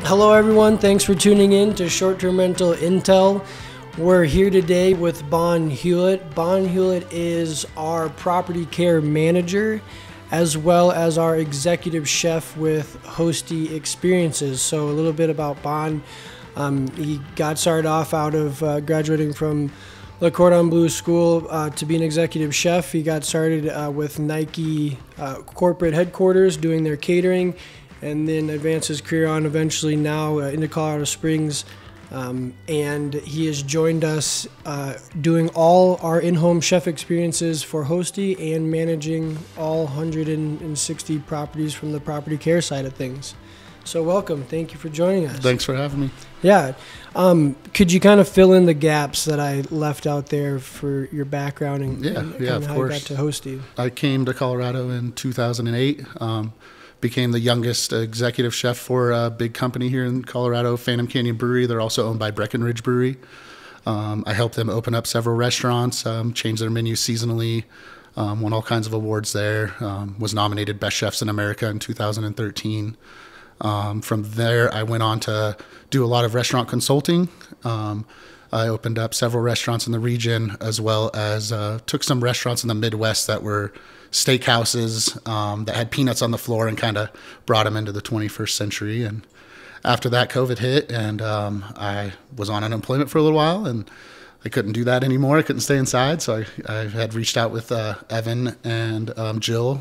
Hello everyone, thanks for tuning in to Short-Term Rental Intel. We're here today with Bon Hewlett. Bon Hewlett is our property care manager as well as our executive chef with Hostē Experiences. So a little bit about Bon. He got started off out of graduating from Le Cordon Bleu School to be an executive chef. He got started with Nike corporate headquarters doing their catering, and then advanced his career on eventually now into Colorado Springs. And he has joined us doing all our in-home chef experiences for Hostē and managing all 160 properties from the property care side of things. So welcome. Thank you for joining us. Thanks for having me. Yeah. Could you kind of fill in the gaps that I left out there for your background and of how course. you got to Hostē? I came to Colorado in 2008. Became the youngest executive chef for a big company here in Colorado, Phantom Canyon Brewery. They're also owned by Breckenridge Brewery. I helped them open up several restaurants, change their menu seasonally, won all kinds of awards there, was nominated Best Chefs in America in 2013. From there, I went on to do a lot of restaurant consulting. I opened up several restaurants in the region, as well as took some restaurants in the Midwest that were steakhouses that had peanuts on the floor and kind of brought them into the 21st century. And after that, COVID hit, and I was on unemployment for a little while, and I couldn't do that anymore. I couldn't stay inside, so I had reached out with Evan and Jill,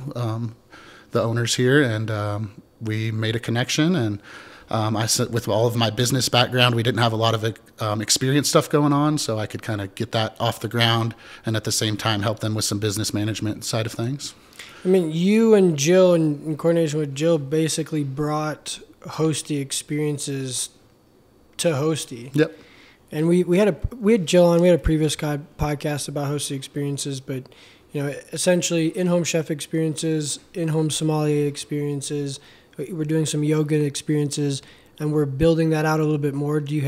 the owners here, and we made a connection. And I said, with all of my business background, we didn't have a lot of experience stuff going on, so I could kind of get that off the ground and at the same time help them with some business management side of things. I mean, you and Jill, in coordination with Jill, basically brought Hostē Experiences to Hostē. Yep. And we had Jill on. We had a previous podcast about Hostē Experiences, but essentially in-home chef experiences, in-home sommelier experiences. We're doing some yoga experiences, and we're building that out a little bit more. Do you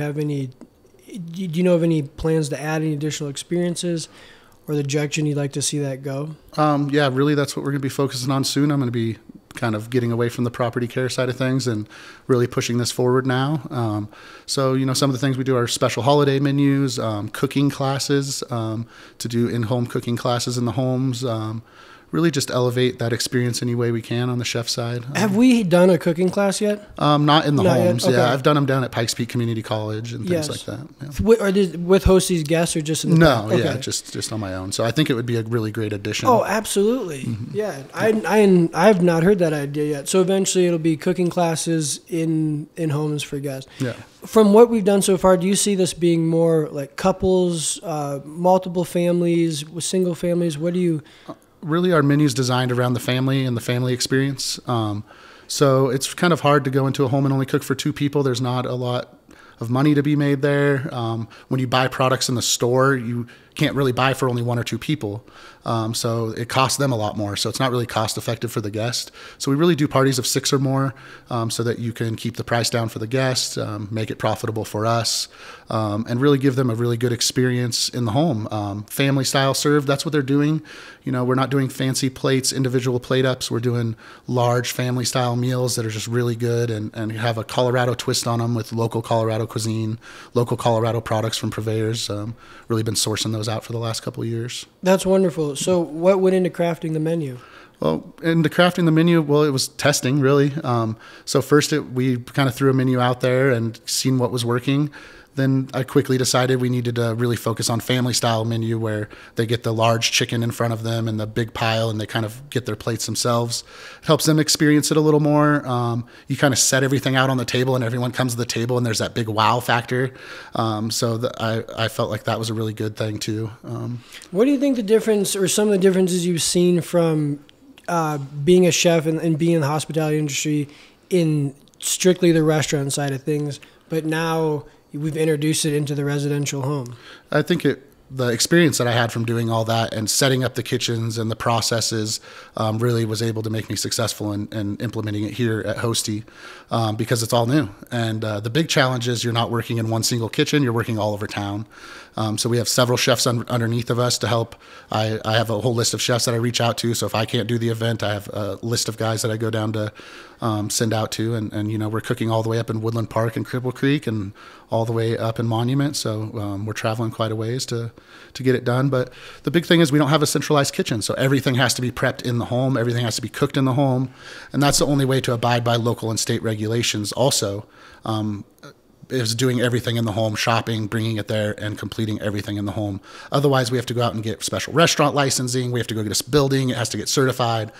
know of any plans to add any additional experiences or the direction you'd like to see that go? Yeah, really that's what we're going to be focusing on soon. I'm going to be kind of getting away from the property care side of things and really pushing this forward now. So, some of the things we do are special holiday menus, cooking classes, to do in-home cooking classes in the homes, really just elevate that experience any way we can on the chef side. Have we done a cooking class yet? Not in the homes. Okay. Yeah, I've done them down at Pikes Peak Community College and things like that. Yeah. Are these with Hosté's guests or just in the No, okay. Yeah, just on my own. So I think it would be a really great addition. Oh, absolutely. Mm-hmm. Yeah, I have not heard that idea yet. So eventually it'll be cooking classes in homes for guests. Yeah. From what we've done so far, do you see this being more like couples, multiple families, single families? What do you... Really, our menu's designed around the family and the family experience. So it's kind of hard to go into a home and only cook for two people. There's not a lot of money to be made there. When you buy products in the store, you can't really buy for only one or two people. So it costs them a lot more. So it's not really cost effective for the guest. So we really do parties of 6 or more, so that you can keep the price down for the guest, make it profitable for us, and really give them a really good experience in the home. Family style served, that's what they're doing. We're not doing fancy plates, individual plate ups. We're doing large family style meals that are just really good and have a Colorado twist on them with local Colorado cuisine, local Colorado products from purveyors. Really been sourcing those out for the last couple of years. That's wonderful. So what went into crafting the menu? Well, into crafting the menu, it was testing, really. So first we kind of threw a menu out there and seen what was working. Then I quickly decided we needed to really focus on family style menu where they get the large chicken in front of them and the big pile and they kind of get their plates themselves. It helps them experience it a little more. You kind of set everything out on the table and everyone comes to the table and there's that big wow factor. I felt like that was a really good thing too. What do you think the difference or some of the differences you've seen from being a chef and being in the hospitality industry in strictly the restaurant side of things, but now we've introduced it into the residential home? I think the experience that I had from doing all that and setting up the kitchens and the processes really was able to make me successful in implementing it here at Hostē because it's all new. And the big challenge is you're not working in one single kitchen, you're working all over town. So we have several chefs underneath of us to help. I have a whole list of chefs that I reach out to. So if I can't do the event, I have a list of guys that I go down to send out to. And you know, we're cooking all the way up in Woodland Park and Cripple Creek and all the way up in Monument. So we're traveling quite a ways to get it done. But the big thing is we don't have a centralized kitchen. So everything has to be prepped in the home. Everything has to be cooked in the home. And that's the only way to abide by local and state regulations also. Is doing everything in the home, shopping, bringing it there, and completing everything in the home. Otherwise, we have to go out and get special restaurant licensing. We have to go get a building. It has to get certified.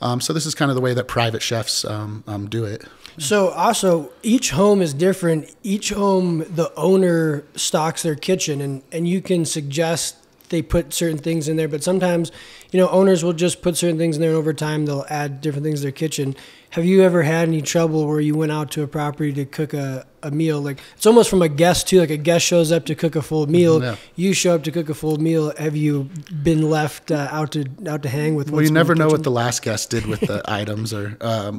So this is kind of the way that private chefs do it. So also, each home is different. Each home, the owner stocks their kitchen, and you can suggest they put certain things in there. But sometimes, you know, owners will just put certain things in there, and over time, they'll add different things to their kitchen. Have you ever had any trouble where you went out to a property to cook a meal? Like, it's almost from a guest too. Like, a guest shows up to cook a full meal. Yeah. You show up to cook a full meal. Have you been left out to hang with? Well, you never know what the last guest did with the items or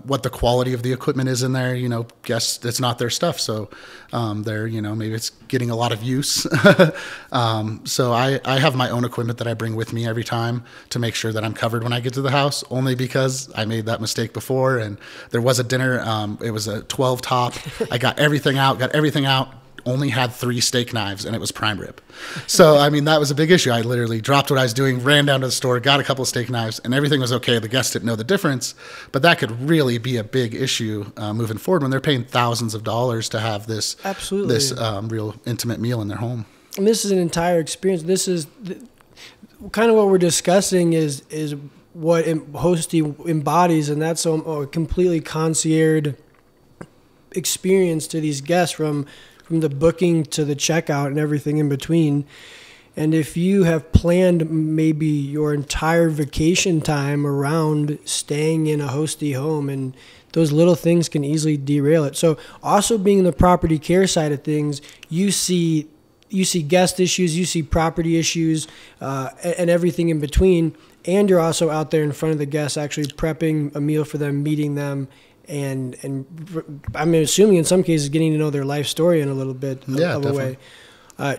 what the quality of the equipment is in there. You know, guests, it's not their stuff, so they're, you know, maybe it's getting a lot of use. So I have my own equipment that I bring with me every time to make sure that I'm covered when I get to the house. Only because I made that mistake before, and there was a dinner. It was a 12 top. I got everything out, only had 3 steak knives, and it was prime rib. So, I mean, that was a big issue. I literally dropped what I was doing, ran down to the store, got a couple of steak knives, and everything was okay. The guests didn't know the difference, but that could really be a big issue moving forward when they're paying thousands of dollars to have this real intimate meal in their home. And this is an entire experience. This is kind of what we're discussing is what Hostē embodies, and that's a completely concierge experience to these guests from the booking to the checkout and everything in between. And if you have planned maybe your entire vacation time around staying in a Hostē home, and those little things can easily derail it. So also being in the property care side of things, you see guest issues, you see property issues, and everything in between. And you're also out there in front of the guests, actually prepping a meal for them, meeting them, and I'm assuming in some cases getting to know their life story in a little bit of a way.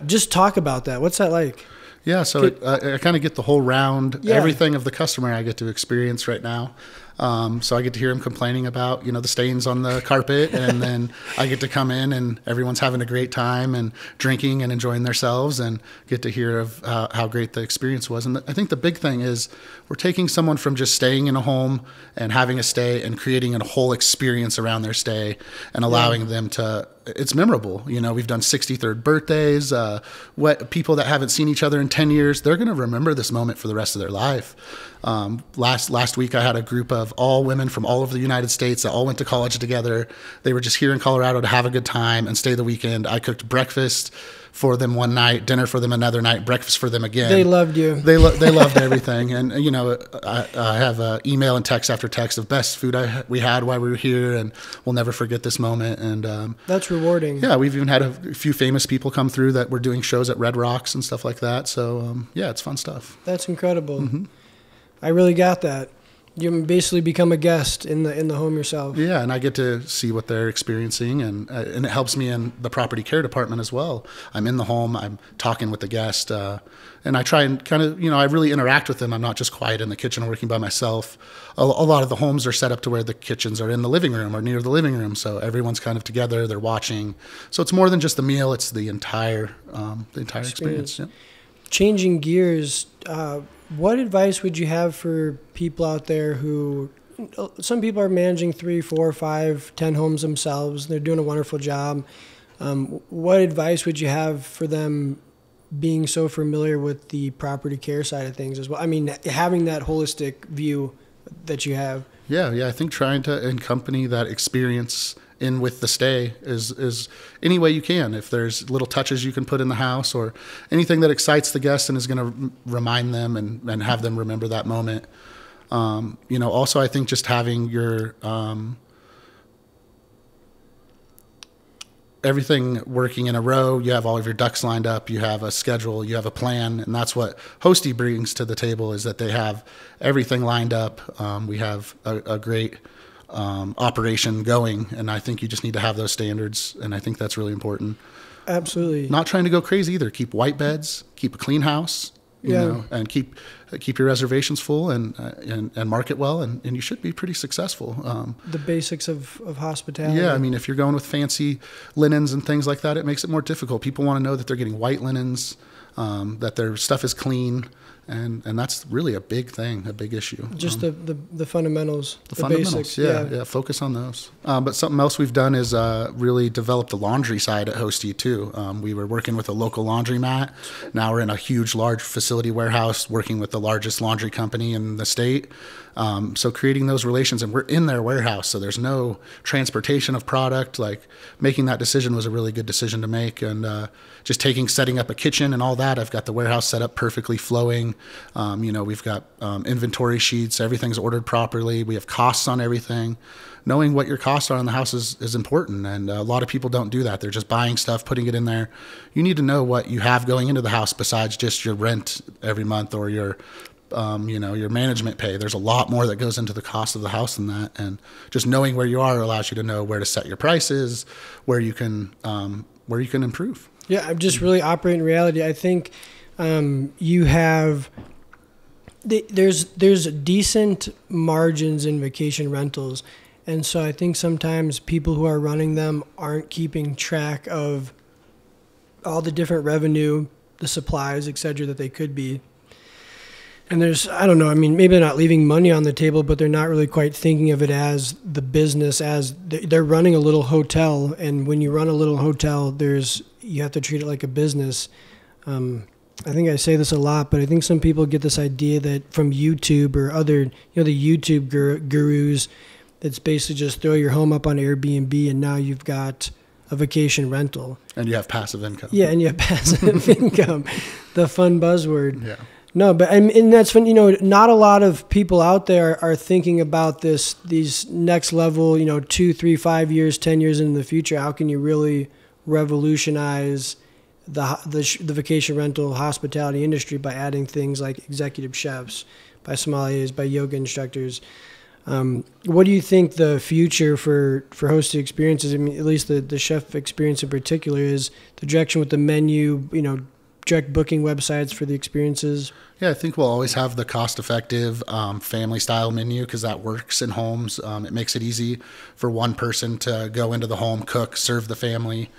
Just talk about that. What's that like? Yeah, so I kind of get the whole round, everything of the customer I get to experience right now. So I get to hear them complaining about, you know, the stains on the carpet, and then I get to come in and everyone's having a great time and drinking and enjoying themselves, and get to hear of how great the experience was. And I think the big thing is we're taking someone from just staying in a home and having a stay and creating a whole experience around their stay and allowing them to, it's memorable. You know, we've done 63rd birthdays, people that haven't seen each other in 10 years, they're going to remember this moment for the rest of their life. Last week I had a group of all women from all over the United States that all went to college together. They were just here in Colorado to have a good time and stay the weekend. I cooked breakfast for them one night, dinner for them another night, breakfast for them again. They loved you. They loved everything. And, you know, I have email and text after text of best food we had while we were here, and we'll never forget this moment. And that's rewarding. Yeah, we've even had a few famous people come through that were doing shows at Red Rocks and stuff like that. So, yeah, it's fun stuff. That's incredible. Mm-hmm. I really got that. You basically become a guest in the home yourself. Yeah, and I get to see what they're experiencing, and it helps me in the property care department as well. I'm in the home, I'm talking with the guest, and I try and kind of, you know, I really interact with them. I'm not just quiet in the kitchen working by myself. A lot of the homes are set up to where the kitchens are in the living room or near the living room, so everyone's kind of together, they're watching. So it's more than just the meal, it's the entire experience. Yeah. Changing gears, what advice would you have for people out there who, some people are managing 3, 4, 5, 10 homes themselves. They're doing a wonderful job. What advice would you have for them being so familiar with the property care side of things as well? I mean, having that holistic view that you have. Yeah. I think trying to accompany that experience in with the stay is any way you can. If there's little touches you can put in the house or anything that excites the guests and is going to remind them and have them remember that moment. You know, also I think just having your everything working in a row. You have all of your ducks lined up. You have a schedule. You have a plan. And that's what Hostē brings to the table, is that they have everything lined up. We have a great operation going. And I think you just need to have those standards. And I think that's really important. Absolutely. Not trying to go crazy either. Keep white beds, keep a clean house, you know, and keep your reservations full and market well, and you should be pretty successful. The basics of hospitality. Yeah, I mean, if you're going with fancy linens and things like that, it makes it more difficult. People want to know that they're getting white linens, that their stuff is clean, and that's really a big thing, a big issue. Just the fundamentals, the fundamentals, basics. Yeah, focus on those. But something else we've done is really develop the laundry side at Hostē too. We were working with a local laundromat. Now we're in a huge, large facility warehouse working with the largest laundry company in the state. So creating those relations, and we're in their warehouse, so there's no transportation of product. Like, making that decision was a really good decision to make, and just setting up a kitchen and all that. I've got the warehouse set up perfectly flowing. We've got inventory sheets, everything's ordered properly. We have costs on everything. Knowing what your costs are on the house is important, and a lot of people don't do that. They're just buying stuff, putting it in there. You need to know what you have going into the house besides just your rent every month or your management pay. There's a lot more that goes into the cost of the house than that, and just knowing where you are allows you to know where to set your prices, where you can improve. Yeah, I'm just really operating in reality. I think you have there's decent margins in vacation rentals, and so I think sometimes people who are running them aren't keeping track of all the different revenue, the supplies, etc., that they could be. And I don't know, I mean, maybe they're not leaving money on the table, but they're not really quite thinking of it as the business, as they're running a little hotel. And when you run a little hotel, you have to treat it like a business. I think I say this a lot, but I think some people get this idea that from YouTube or other, the YouTube gurus, it's basically just throw your home up on Airbnb and now you've got a vacation rental. And you have passive income. Yeah, and you have passive income, the fun buzzword. Yeah. No, but and that's when, not a lot of people out there are thinking about these next level, 2, 3, 5 years, 10 years into the future. How can you really revolutionize the vacation rental hospitality industry by adding things like executive chefs, by sommeliers, by yoga instructors? What do you think the future for Hostē Experiences, I mean, at least the chef experience in particular, is the direction with the menu, direct booking websites for the experiences? Yeah, I think we'll always have the cost-effective family-style menu because that works in homes. It makes it easy for one person to go into the home, cook, serve the family.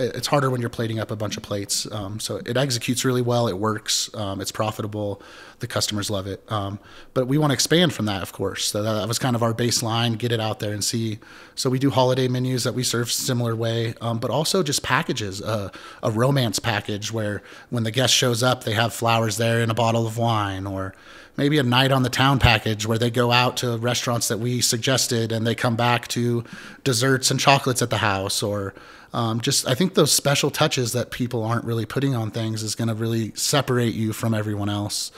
It's harder when you're plating up a bunch of plates. So it executes really well. It works. It's profitable. The customers love it. But we want to expand from that, of course. So that was kind of our baseline, get it out there and see. So we do holiday menus that we serve similar way, but also just packages, a romance package where when the guest shows up, they have flowers there and a bottle of wine, or maybe a night on the town package where they go out to restaurants that we suggested and they come back to desserts and chocolates at the house, or I think those special touches that people aren't really putting on things is going to really separate you from everyone else.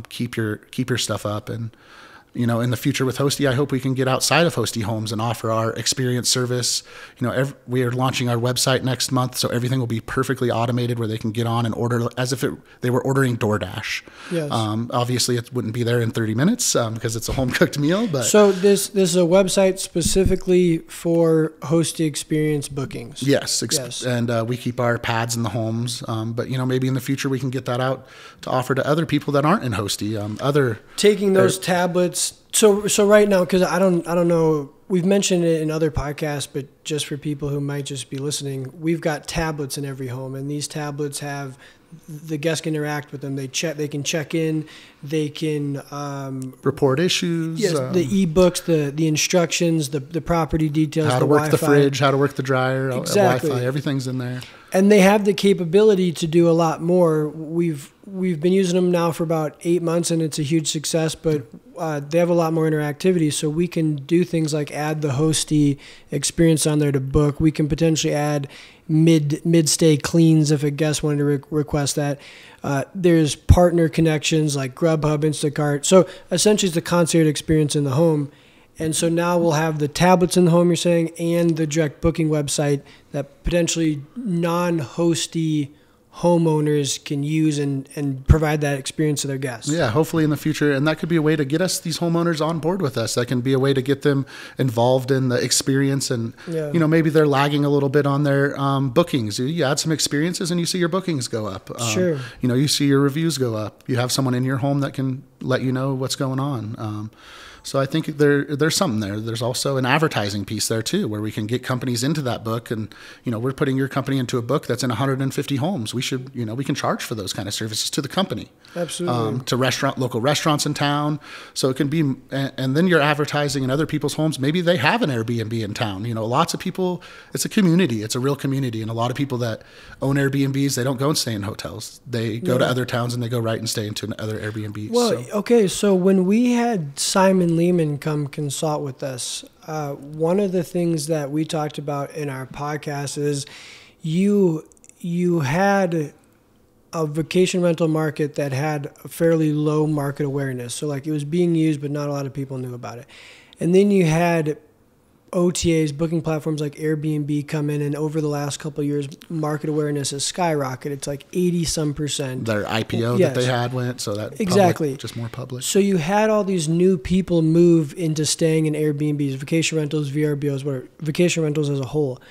Keep your stuff up, and in the future with Hostē, I hope we can get outside of Hostē homes and offer our experience service. We are launching our website next month, so everything will be perfectly automated where they can get on and order as if they were ordering DoorDash. Yes. Obviously, it wouldn't be there in 30 minutes because it's a home-cooked meal. But so this is a website specifically for Hostē Experience bookings? Yes. And we keep our pads in the homes. But, maybe in the future we can get that out to offer to other people that aren't in Hostē. Taking those tablets. So right now, because I don't know, we've mentioned it in other podcasts, but just for people who might just be listening, we've got tablets in every home, and these tablets have the guests can interact with them. They can check in. They can report issues. Yes, the ebooks, the instructions, the property details, how to work the fridge, how to work the dryer, exactly. Wi-Fi, everything's in there. And they have the capability to do a lot more. We've been using them now for about 8 months, and it's a huge success. But they have a lot more interactivity, so we can do things like add the Hostē experience on there to book. We can potentially add mid-stay cleans if a guest wanted to request that. There's partner connections like Grubhub, Instacart. So essentially, it's the concierge experience in the home. And so now we'll have the tablets in the home, you're saying, and the direct booking website that potentially non-hosty homeowners can use and provide that experience to their guests. Yeah, hopefully in the future. And that could be a way to get these homeowners on board with us. That can be a way to get them involved in the experience. And, maybe they're lagging a little bit on their bookings. You add some experiences and you see your bookings go up. Sure. You see your reviews go up. You have someone in your home that can let you know what's going on. So I think there's something there. There's also an advertising piece there too, where we can get companies into that book. And, we're putting your company into a book that's in 150 homes. We should, we can charge for those kind of services to the company. Absolutely. To local restaurants in town. So it can be, and then you're advertising in other people's homes. Maybe they have an Airbnb in town. Lots of people, it's a community. It's a real community. And a lot of people that own Airbnbs, they don't go and stay in hotels. They go to other towns and they go right and stay into other Airbnbs. Well, okay. So when we had Simon Lehman come consult with us, one of the things that we talked about in our podcast is you had a vacation rental market that had a fairly low market awareness. So like it was being used, but not a lot of people knew about it. And then you had OTAs, booking platforms like Airbnb come in, and over the last couple of years, market awareness has skyrocketed. It's like 80-some%. Their IPO that they had went, so that exactly just more public. So you had all these new people move into staying in Airbnbs, vacation rentals, VRBOs, whatever, vacation rentals as a whole.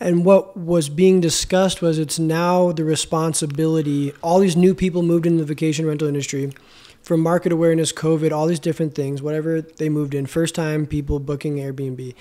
And what was being discussed was it's now the responsibility, all these new people moved into the vacation rental industry from market awareness, COVID, all these different things, whatever they moved in, first time people booking Airbnb,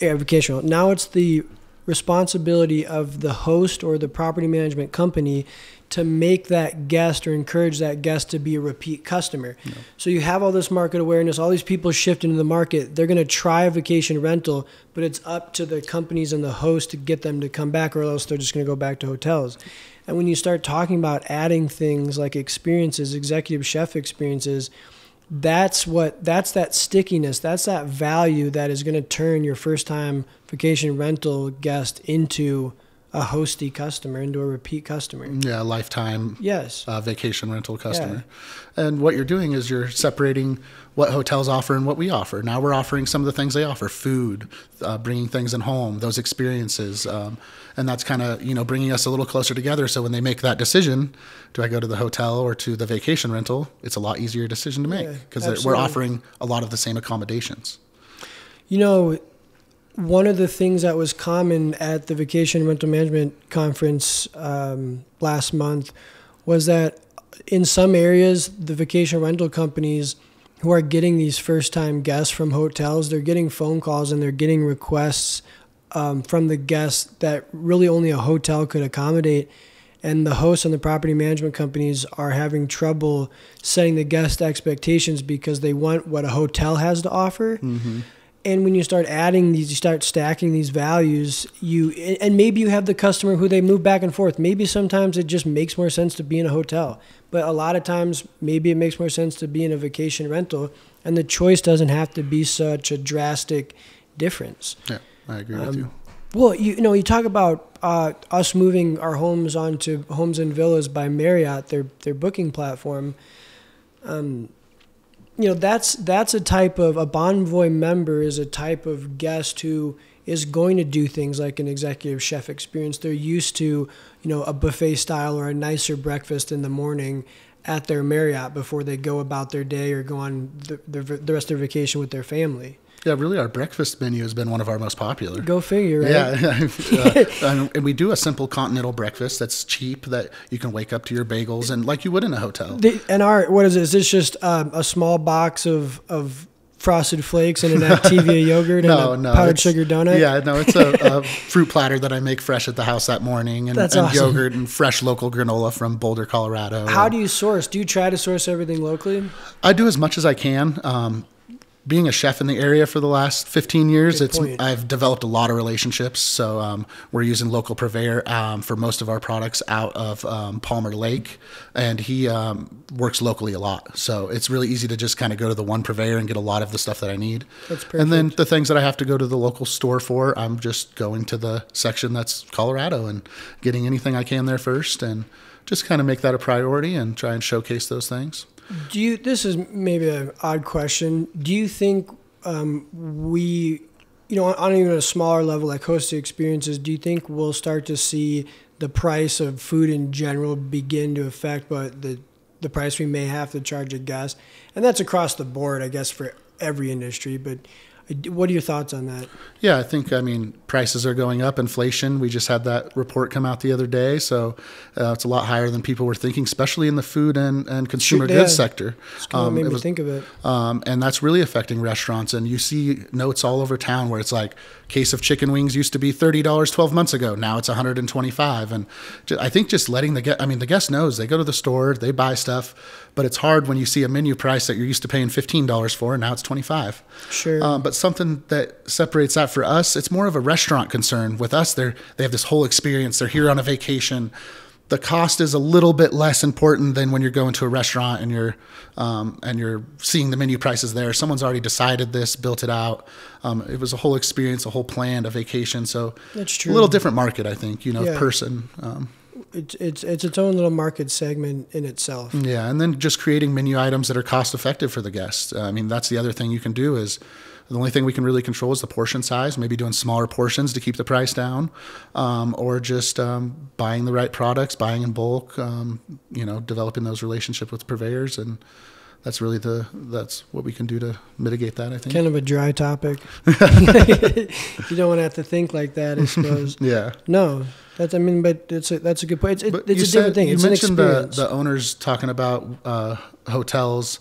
vacation rental. Now it's the responsibility of the host or the property management company to make that guest or encourage that guest to be a repeat customer. Yeah. So you have all this market awareness, all these people shift into the market. They're going to try a vacation rental, but it's up to the companies and the host to get them to come back, or else they're just going to go back to hotels. And when you start talking about adding things like experiences, executive chef experiences, that's that stickiness, that's that value that is going to turn your first time vacation rental guest into a hosty customer, into a repeat customer. Yeah, a lifetime vacation rental customer. Yeah. And what you're doing is you're separating what hotels offer and what we offer. Now we're offering some of the things they offer, food, bringing things in home, those experiences. And that's kind of, bringing us a little closer together. So when they make that decision, do I go to the hotel or to the vacation rental, it's a lot easier decision to make because we're offering a lot of the same accommodations. One of the things that was common at the Vacation Rental Management Conference last month was that in some areas, the vacation rental companies who are getting these first-time guests from hotels, they're getting phone calls and they're getting requests from the guests that really only a hotel could accommodate. And the hosts and the property management companies are having trouble setting the guest expectations because they want what a hotel has to offer. Mm-hmm. And when you start adding these, you start stacking these values, and maybe you have the customer who they move back and forth. Maybe sometimes it just makes more sense to be in a hotel. But a lot of times, maybe it makes more sense to be in a vacation rental. And the choice doesn't have to be such a drastic difference. Yeah, I agree with you. Well, you talk about us moving our homes onto Homes and Villas by Marriott, their booking platform. That's a type of, a Bonvoy member is a type of guest who is going to do things like an executive chef experience. They're used to, a buffet style or a nicer breakfast in the morning at their Marriott before they go about their day or go on the rest of their vacation with their family. Yeah, really, our breakfast menu has been one of our most popular. Go figure, right? Yeah, and we do a simple continental breakfast that's cheap, that you can wake up to your bagels and like you would in a hotel. What is it? Is this just a small box of Frosted Flakes and an Activia yogurt and a powdered sugar donut? Yeah, no, it's a fruit platter that I make fresh at the house that morning, and awesome. Yogurt and fresh local granola from Boulder, Colorado. How do you source? Do you try to source everything locally? I do as much as I can. Being a chef in the area for the last 15 years, I've developed a lot of relationships. So we're using local purveyor for most of our products out of Palmer Lake, and he works locally a lot. So it's really easy to just kind of go to the one purveyor and get a lot of the stuff that I need. That's perfect. And then the things that I have to go to the local store for, I'm just going to the section that's Colorado and getting anything I can there first, and just kind of make that a priority and try and showcase those things. This is maybe an odd question. Do you think we, on even a smaller level like Hostē Experiences, do you think we'll start to see the price of food in general begin to affect the price we may have to charge a guest? And that's across the board, I guess, for every industry. But what are your thoughts on that? Yeah, I think, prices are going up, inflation. We just had that report come out the other day. So it's a lot higher than people were thinking, especially in the food and consumer goods sector. It's kind of made me think of it. And that's really affecting restaurants. And you see notes all over town where it's like, case of chicken wings used to be $30 12 months ago. Now it's $125. And I think just letting the guest knows, they go to the store, they buy stuff, but it's hard when you see a menu price that you're used to paying $15 for, and now it's $25. Sure. But something that separates that for us, it's more of a restaurant concern. With us, they have this whole experience. They're here on a vacation. The cost is a little bit less important than when you're going to a restaurant and you're seeing the menu prices there. Someone's already decided this, built it out. It was a whole experience, a whole plan, a vacation. So that's true. A little different market, I think. Person. It's its own little market segment in itself. Yeah, and then just creating menu items that are cost effective for the guests. That's the other thing you can do is the only thing we can really control is the portion size, maybe doing smaller portions to keep the price down, or just buying the right products, buying in bulk, developing those relationships with purveyors. And that's really that's what we can do to mitigate that, I think. Kind of a dry topic. You don't want to have to think like that, I suppose. Yeah. No. But that's a good point. It's a different thing. It's an experience. You mentioned the owners talking about hotels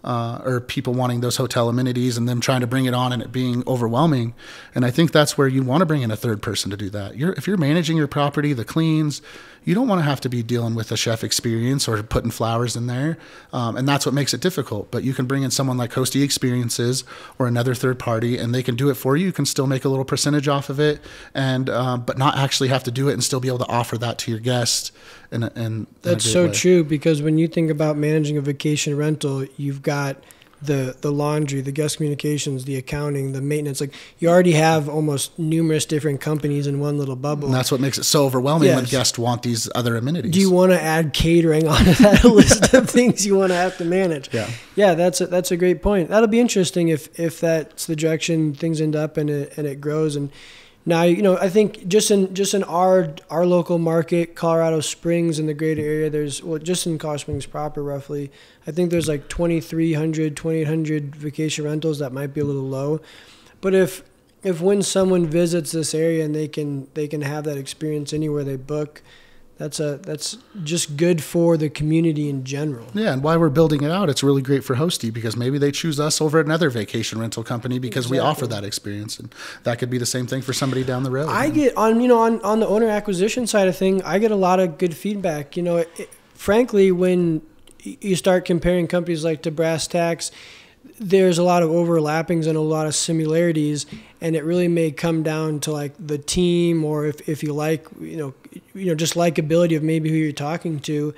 or people wanting those hotel amenities and them trying to bring it on and it being overwhelming. And I think that's where you want to bring in a third person to do that. If you're managing your property, the cleans, you don't want to have to be dealing with a chef experience or putting flowers in there. And that's what makes it difficult. But you can bring in someone like Hostē Experiences or another third party, and they can do it for you. You can still make a little percentage off of it, and but not actually have to do it and still be able to offer that to your guests. That's so true, because when you think about managing a vacation rental, you've got the laundry, the guest communications, the accounting, the maintenance. Like, you already have almost numerous different companies in one little bubble. And that's what makes it so overwhelming when guests want these other amenities. Do you want to add catering onto that list of things you want to have to manage? Yeah, that's a great point. That'll be interesting if that's the direction things end up and it grows. And now, I think just in our local market, Colorado Springs, in the greater area, just in Colorado Springs proper, roughly, I think there's like 2,300, 2,800 vacation rentals. That might be a little low, but if when someone visits this area and they can have that experience anywhere they book, that's just good for the community in general. Yeah, and while we're building it out, it's really great for Hostē, because maybe they choose us over another vacation rental company because we offer that experience, and that could be the same thing for somebody down the road. I get on the owner acquisition side of thing, I get a lot of good feedback. Frankly, when you start comparing companies like to brass tacks, there's a lot of overlappings and a lot of similarities, and it really may come down to like the team, or if you like, just likability of maybe who you're talking to.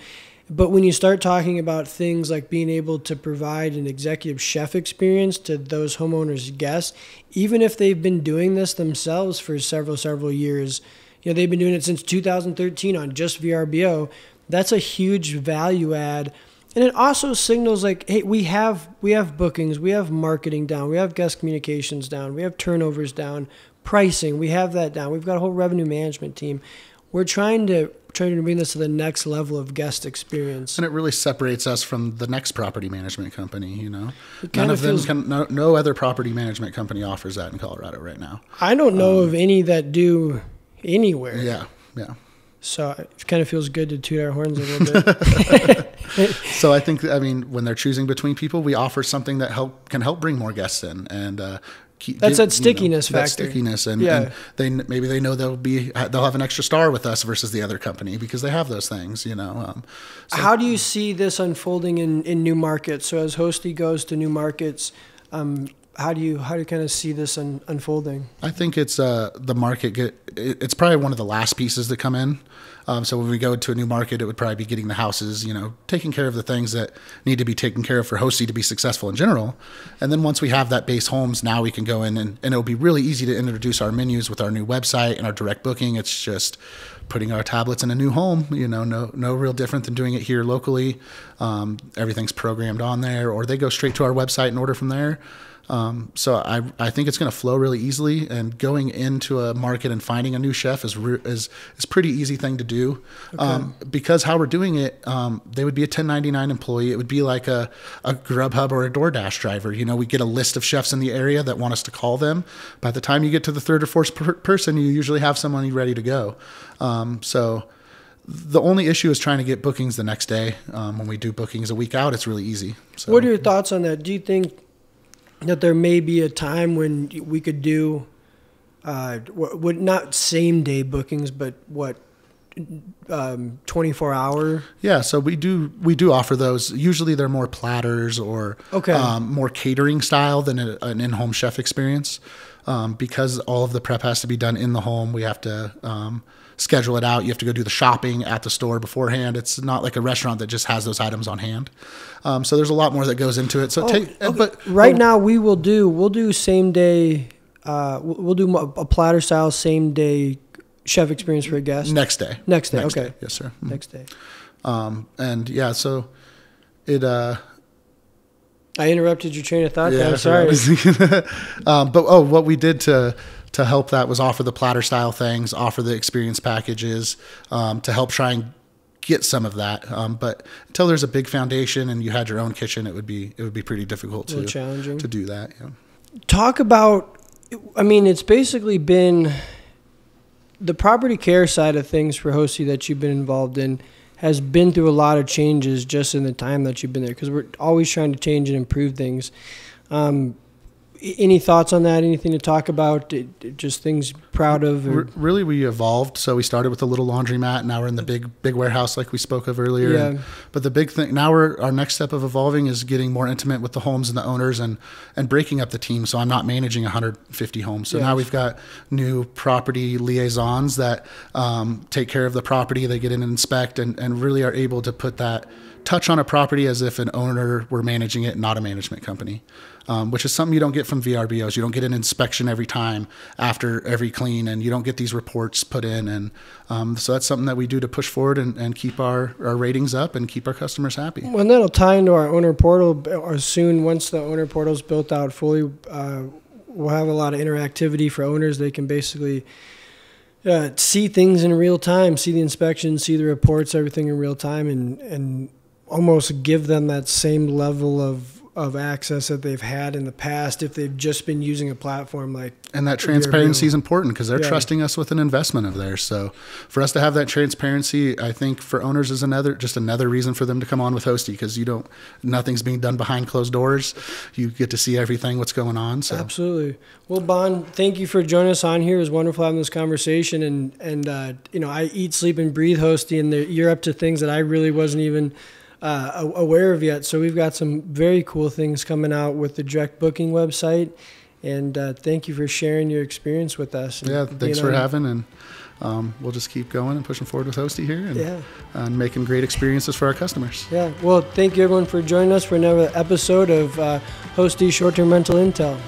But when you start talking about things like being able to provide an executive chef experience to those homeowners' guests, even if they've been doing this themselves for several years, they've been doing it since 2013 on just VRBO, that's a huge value add. And it also signals like, hey, we have bookings, we have marketing down, we have guest communications down, we have turnovers down, pricing, we have that down. We've got a whole revenue management team. We're trying to bring this to the next level of guest experience. And it really separates us from the next property management company, no other property management company offers that in Colorado right now. I don't know of any that do anywhere. Yeah. So it kind of feels good to toot our horns a little bit. So I think, when they're choosing between people, we offer something that can help bring more guests in, and that stickiness factor. That stickiness, and maybe they know they'll have an extra star with us versus the other company because they have those things. How do you see this unfolding in new markets? So as Hostē goes to new markets, how do you kind of see this unfolding? I think it's the market. It's probably one of the last pieces that come in. So when we go to a new market, it would probably be getting the houses, taking care of the things that need to be taken care of for Hostē to be successful in general. And then once we have that base homes, now we can go in and it'll be really easy to introduce our menus with our new website and our direct booking. It's just putting our tablets in a new home, no real different than doing it here locally. Everything's programmed on there, or they go straight to our website and order from there. So I think it's going to flow really easily, and going into a market and finding a new chef is pretty easy thing to do. Okay. Because how we're doing it, they would be a 1099 employee. It would be like a Grubhub or a DoorDash driver. You know, we get a list of chefs in the area that want us to call them. By the time you get to the third or fourth person, you usually have someone ready to go. So the only issue is trying to get bookings the next day. When we do bookings a week out, it's really easy. So. What are your thoughts on that? Do you think that there may be a time when we could do, not same day bookings, but 24 hour? Yeah, so we do offer those. Usually they're more platters or more catering style than an in-home chef experience. Because all of the prep has to be done in the home, we have to schedule it out. You have to go do the shopping at the store beforehand. It's not like a restaurant that just has those items on hand. So there's a lot more that goes into it. So but now we'll do same day. We'll do a platter style same day chef experience for a guest. Next day. Okay. Yes, sir. Next day. And yeah, so it. I interrupted your train of thought. Yeah, I'm sorry. But what we did to help that was offer the platter style things, offer the experience packages, to help try and get some of that. But until there's a big foundation and you had your own kitchen, it would be pretty difficult to do that. Yeah. Talk about, I mean, it's basically been the property care side of things for Hostē that you've been involved in has been through a lot of changes just in the time that you've been there, because we're always trying to change and improve things. Any thoughts on that? Anything to talk about? Just things proud of? Really, we evolved. So we started with a little laundromat. Now we're in the big warehouse like we spoke of earlier. Yeah. But the big thing now, our next step of evolving is getting more intimate with the homes and the owners and breaking up the team. So I'm not managing 150 homes. So now we've got new property liaisons that take care of the property. They get in and inspect and really are able to put that touch on a property as if an owner were managing it, not a management company. Which is something you don't get from VRBOs. You don't get an inspection every time after every clean, and you don't get these reports put in. And so that's something that we do to push forward and keep our ratings up and keep our customers happy. Well, and that'll tie into our owner portal. Or soon, once the owner portal is built out fully, we'll have a lot of interactivity for owners. They can basically see things in real time, see the inspections, see the reports, everything in real time, and almost give them that same level of access that they've had in the past if they've just been using a platform like. And that transparency is important because they're trusting us with an investment of theirs. So for us to have that transparency, I think for owners is another reason for them to come on with Hostē, because nothing's being done behind closed doors. You get to see everything, what's going on. So absolutely. Well, Bon, thank you for joining us on here. It was wonderful having this conversation. And I eat, sleep, and breathe Hostē, and you're up to things that I really wasn't even aware of yet. So we've got some very cool things coming out with the direct booking website, and thank you for sharing your experience with us. Yeah, thanks for having, and we'll just keep going and pushing forward with Hostē here and making great experiences for our customers. Yeah, well, thank you everyone for joining us for another episode of Hostē Short-Term Rental Intel.